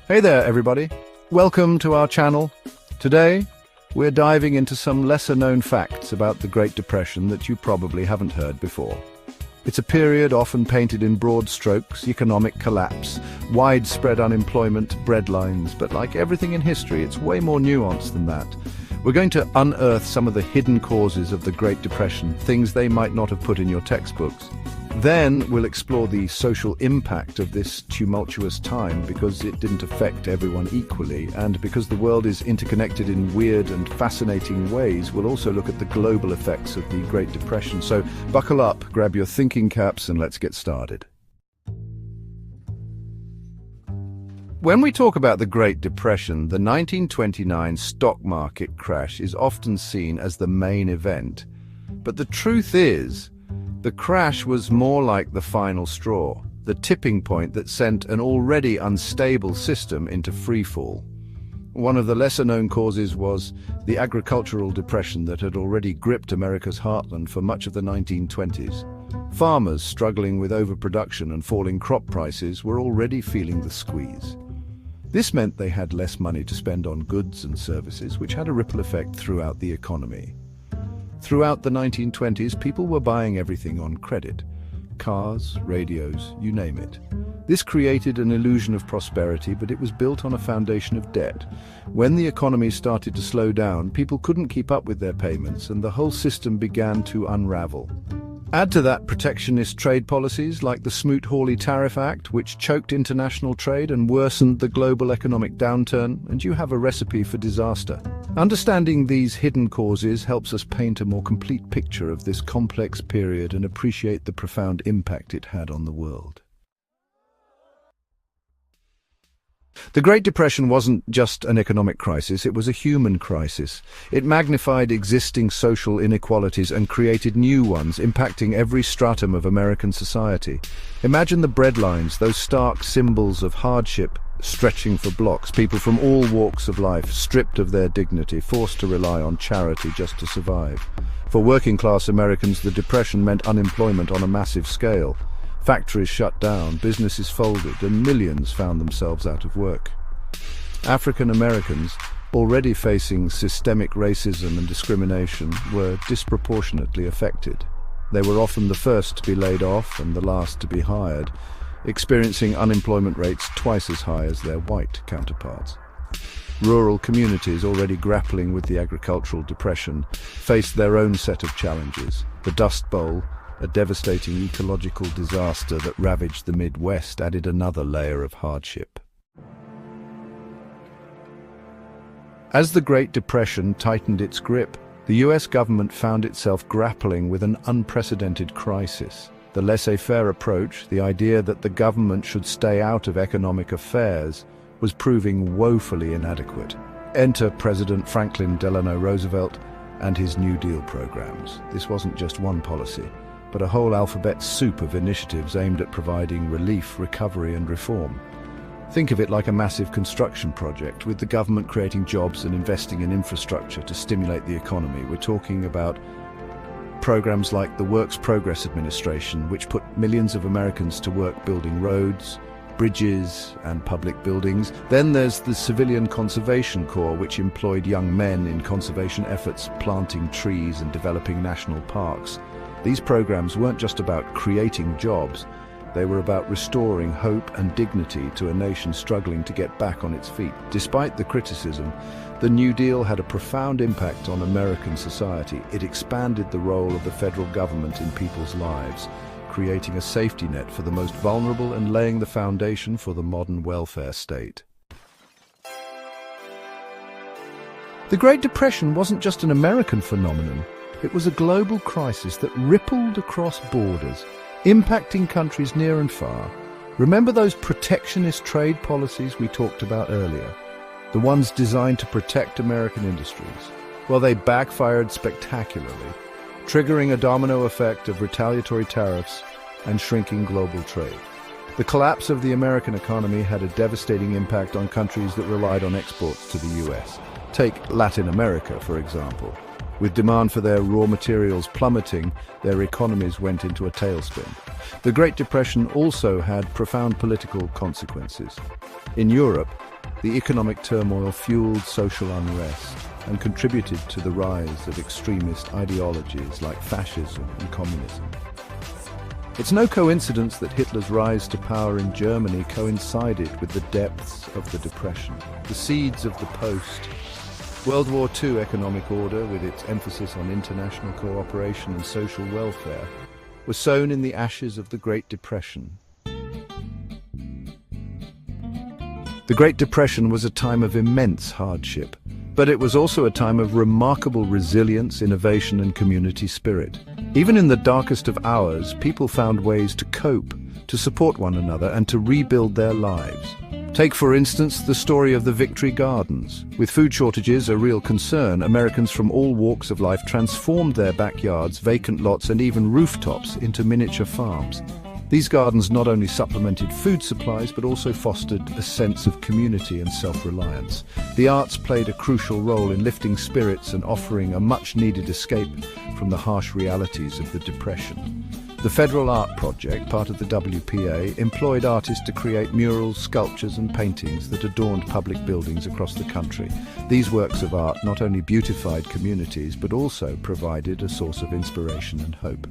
Hey there, everybody. Welcome to our channel. Today, we're diving into some lesser-known facts about the Great Depression that you probably haven't heard before. It's a period often painted in broad strokes: economic collapse, widespread unemployment, breadlines, but like everything in history, it's way more nuanced than that. We're going to unearth some of the hidden causes of the Great Depression, things they might not have put in your textbooks. Then we'll explore the social impact of this tumultuous time, because it didn't affect everyone equally, and because the world is interconnected in weird and fascinating ways, we'll also look at the global effects of the Great Depression. So buckle up, grab your thinking caps, and let's get started. When we talk about the Great Depression, the 1929 stock market crash is often seen as the main event. But the truth is, the crash was more like the final straw, the tipping point that sent an already unstable system into freefall. One of the lesser-known causes was the agricultural depression that had already gripped America's heartland for much of the 1920s. Farmers struggling with overproduction and falling crop prices were already feeling the squeeze. This meant they had less money to spend on goods and services, which had a ripple effect throughout the economy. Throughout the 1920s, people were buying everything on credit. Cars, radios, you name it. This created an illusion of prosperity, but it was built on a foundation of debt. When the economy started to slow down, people couldn't keep up with their payments, and the whole system began to unravel. Add to that protectionist trade policies like the Smoot-Hawley Tariff Act, which choked international trade and worsened the global economic downturn, and you have a recipe for disaster. Understanding these hidden causes helps us paint a more complete picture of this complex period and appreciate the profound impact it had on the world. The Great Depression wasn't just an economic crisis, it was a human crisis. It magnified existing social inequalities and created new ones, impacting every stratum of American society. Imagine the breadlines, those stark symbols of hardship, stretching for blocks, people from all walks of life, stripped of their dignity, forced to rely on charity just to survive. For working-class Americans, the Depression meant unemployment on a massive scale. Factories shut down, businesses folded, and millions found themselves out of work. African Americans, already facing systemic racism and discrimination, were disproportionately affected. They were often the first to be laid off and the last to be hired, experiencing unemployment rates twice as high as their white counterparts. Rural communities, already grappling with the agricultural depression, faced their own set of challenges. The Dust Bowl, a devastating ecological disaster that ravaged the Midwest, added another layer of hardship. As the Great Depression tightened its grip, the US government found itself grappling with an unprecedented crisis. The laissez-faire approach, the idea that the government should stay out of economic affairs, was proving woefully inadequate. Enter President Franklin Delano Roosevelt and his New Deal programs. This wasn't just one policy, but a whole alphabet soup of initiatives aimed at providing relief, recovery, and reform. Think of it like a massive construction project, with the government creating jobs and investing in infrastructure to stimulate the economy. We're talking about programs like the Works Progress Administration, which put millions of Americans to work building roads, bridges, and public buildings. Then there's the Civilian Conservation Corps, which employed young men in conservation efforts, planting trees and developing national parks. These programs weren't just about creating jobs, they were about restoring hope and dignity to a nation struggling to get back on its feet. Despite the criticism, the New Deal had a profound impact on American society. It expanded the role of the federal government in people's lives, creating a safety net for the most vulnerable and laying the foundation for the modern welfare state. The Great Depression wasn't just an American phenomenon. It was a global crisis that rippled across borders, impacting countries near and far. Remember those protectionist trade policies we talked about earlier? The ones designed to protect American industries? Well, they backfired spectacularly, triggering a domino effect of retaliatory tariffs and shrinking global trade. The collapse of the American economy had a devastating impact on countries that relied on exports to the US. Take Latin America, for example. With demand for their raw materials plummeting, their economies went into a tailspin. The Great Depression also had profound political consequences. In Europe, The economic turmoil fueled social unrest and contributed to the rise of extremist ideologies like fascism and communism. It's no coincidence that Hitler's rise to power in Germany coincided with the depths of the Depression. The seeds of the post-World War II economic order, with its emphasis on international cooperation and social welfare, were sown in the ashes of the Great Depression. The Great Depression was a time of immense hardship, but it was also a time of remarkable resilience, innovation, and community spirit. Even in the darkest of hours, people found ways to cope, to support one another, and to rebuild their lives. Take, for instance, the story of the Victory Gardens. With food shortages a real concern, Americans from all walks of life transformed their backyards, vacant lots, and even rooftops into miniature farms. These gardens not only supplemented food supplies, but also fostered a sense of community and self-reliance. The arts played a crucial role in lifting spirits and offering a much-needed escape from the harsh realities of the Depression. The Federal Art Project, part of the WPA, employed artists to create murals, sculptures and paintings that adorned public buildings across the country. These works of art not only beautified communities, but also provided a source of inspiration and hope.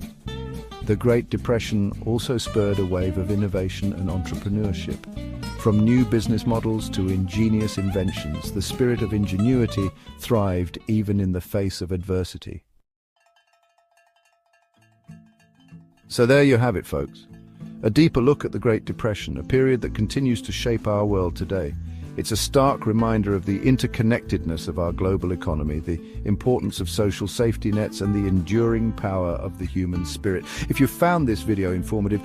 The Great Depression also spurred a wave of innovation and entrepreneurship. From new business models to ingenious inventions, the spirit of ingenuity thrived even in the face of adversity. So there you have it, folks. A deeper look at the Great Depression, a period that continues to shape our world today. It's a stark reminder of the interconnectedness of our global economy, the importance of social safety nets, and the enduring power of the human spirit. If you found this video informative,